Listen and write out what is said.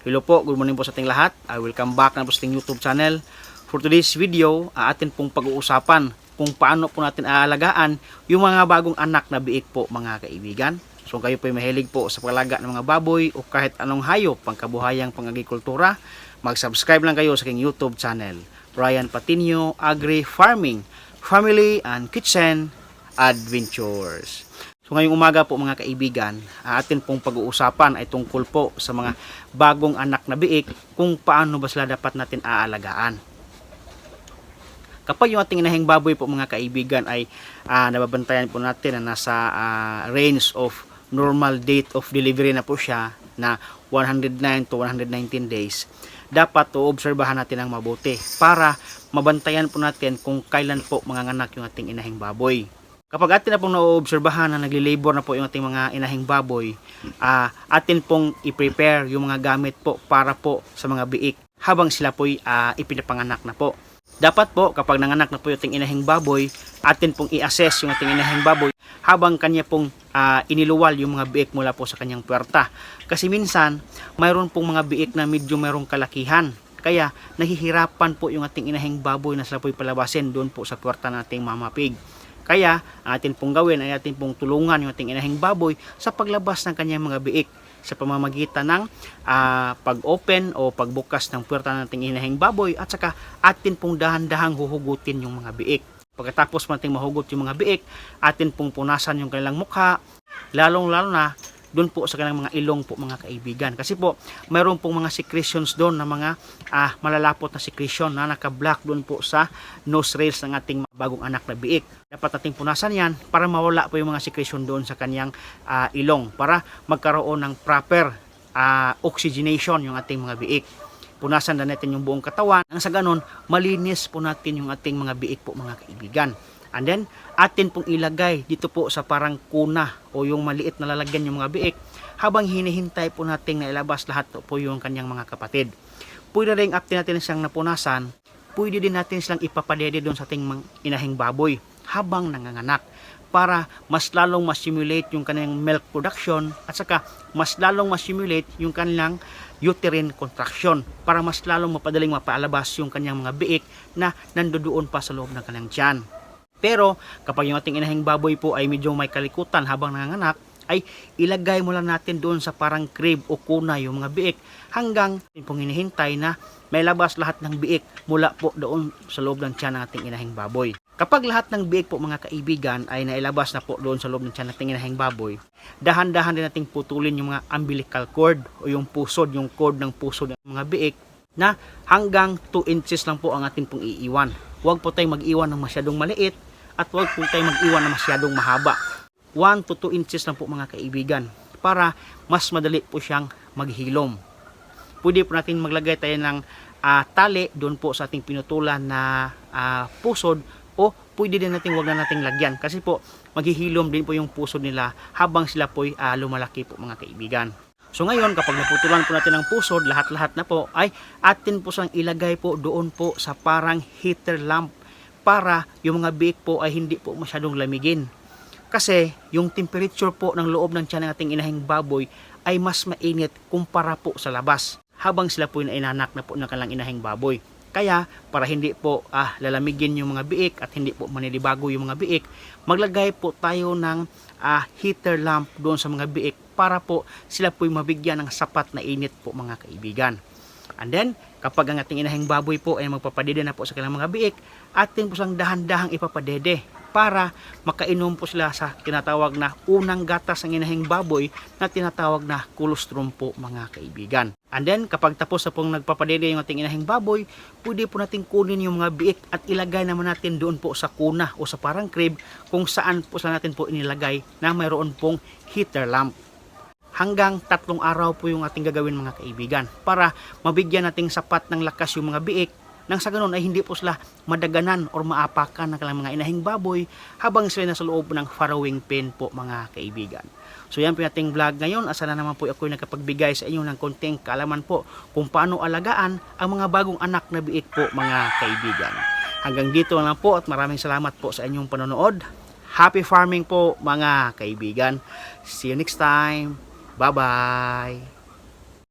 Hello po, good morning po sa ating lahat. Welcome back na po sa ating YouTube channel. For today's video, atin pong pag-uusapan kung paano po natin aalagaan yung mga bagong anak na biik po mga kaibigan. So kayo po ay mahilig po sa paglaga ng mga baboy o kahit anong hayop pangkabuhayang pang-agrikultura, mag-subscribe lang kayo sa aking YouTube channel. Ryan Patinio Agri Farming, Family and Kitchen Adventures. So ngayong umaga po mga kaibigan, atin pong pag-uusapan ay tungkol po sa mga bagong anak na biik kung paano ba sila dapat natin aalagaan. Kapag yung ating inahing baboy po mga kaibigan ay nababantayan po natin na nasa range of normal date of delivery na po siya na 109 to 119 days, dapat obserbahan natin ang mabuti para mabantayan po natin kung kailan po manganganak yung ating inahing baboy. Kapag atin na pong naoobserbahan na nagli-labor na po yung ating mga inahing baboy, atin pong i-prepare yung mga gamit po para po sa mga biik habang sila po'y ipinapanganak na po. Dapat po kapag nanganak na po yung ating inahing baboy, atin pong i-assess yung ating inahing baboy habang kanya pong iniluwal yung mga biik mula po sa kanyang puwerta. Kasi minsan, mayroon pong mga biik na medyo mayroong kalakihan. Kaya nahihirapan po yung ating inahing baboy na sila po'y palabasin doon po sa puwerta ng ating mama pig. Kaya, atin pong gawin ay atin pong tulungan yung ating inahing baboy sa paglabas ng kanyang mga biik sa pamamagitan ng pag-open o pagbukas ng puwerta ng ating inahing baboy at saka atin pong dahan-dahang huhugutin yung mga biik. Pagkatapos nating mahugot yung mga biik, atin pong punasan yung kanilang mukha, lalong-lalo na doon po sa kanilang mga ilong po mga kaibigan. Kasi po, mayroon pong mga secretions doon na mga malalapot na secretion na naka-block doon po sa nose rails ng ating bagong anak na biik. Dapat nating punasan yan para mawala po yung mga secretion doon sa kanyang ilong para magkaroon ng proper oxygenation yung ating mga biik. Punasan na natin yung buong katawan. Nang sa ganon, malinis po natin yung ating mga biik po mga kaibigan. And then, atin pong ilagay dito po sa parang kuna o yung maliit na lalagyan yung mga biik habang hinihintay po natin na ilabas lahat po yung kanyang mga kapatid. Pwede rin after natin siyang napunasan, pwede din natin silang ipapadede doon sa ating inahing baboy habang nanganganak para mas lalong ma-stimulate yung kanilang milk production at saka mas lalong ma-stimulate yung kanilang uterine contraction para mas lalong mapadaling mapalabas yung kanyang mga biik na nandoon pa sa loob ng kanilang tiyan. Pero kapag yung ating inahing baboy po ay medyo may kalikutan habang nanganganak, ay ilagay mo lang natin doon sa parang crib o kuna yung mga biik hanggang pong hinihintay na may labas lahat ng biik mula po doon sa loob ng tiyan ng ating inahing baboy. Kapag lahat ng biik po mga kaibigan ay nailabas na po doon sa loob ng tiyan ng ating inahing baboy, dahan-dahan din nating putulin yung mga umbilical cord o yung pusod, yung cord ng pusod ng mga biik na hanggang 2 inches lang po ang ating pong iiwan. Huwag po tayong mag-iwan ng masyadong maliit at huwag po tayong mag-iwan na masyadong mahaba. 1 to 2 inches lang po mga kaibigan para mas madali po siyang maghilom. Pwede po natin maglagay tayo ng tali doon po sa ating pinutulan na pusod o pwede din natin wag na nating lagyan kasi po maghihilom din po yung pusod nila habang sila po lumalaki po mga kaibigan. So ngayon kapag naputulan po natin ang pusod, lahat-lahat na po ay atin po siyang ilagay po doon po sa parang heater lamp para yung mga biik po ay hindi po masyadong lamigin. Kasi yung temperature po ng loob ng tiyan ng ating inahing baboy ay mas mainit kumpara po sa labas habang sila po inanak na po ng kanilang inahing baboy. Kaya para hindi po lalamigin yung mga biik at hindi po manilibago yung mga biik, maglagay po tayo ng heater lamp doon sa mga biik para po sila po mabigyan ng sapat na init po mga kaibigan. And then, kapag ang ating inahing baboy po ay magpapadede na po sa kanilang mga biik, atin po silang dahan-dahang ipapadede para makainom po sila sa tinatawag na unang gatas ng inahing baboy na tinatawag na colostrum po mga kaibigan. And then, kapag tapos na pong nagpapadede yung ating inahing baboy, pwede po natin kunin yung mga biik at ilagay naman natin doon po sa kuna o sa parang crib kung saan po sa natin po inilagay na mayroon pong heater lamp. Hanggang 3 araw po yung ating gagawin mga kaibigan para mabigyan nating sapat ng lakas yung mga biik nang sa ganun ay hindi po sila madaganan or maapakan ng kanilang mga inahing baboy habang sila nasa loob ng farrowing pen po mga kaibigan. So yan po yung ating vlog ngayon. Asa na naman po ako nakapagbigay sa inyo ng konting kaalaman po kung paano alagaan ang mga bagong anak na biik po mga kaibigan. Hanggang dito lang po at maraming salamat po sa inyong panonood. Happy farming po mga kaibigan. See you next time. Bye-bye!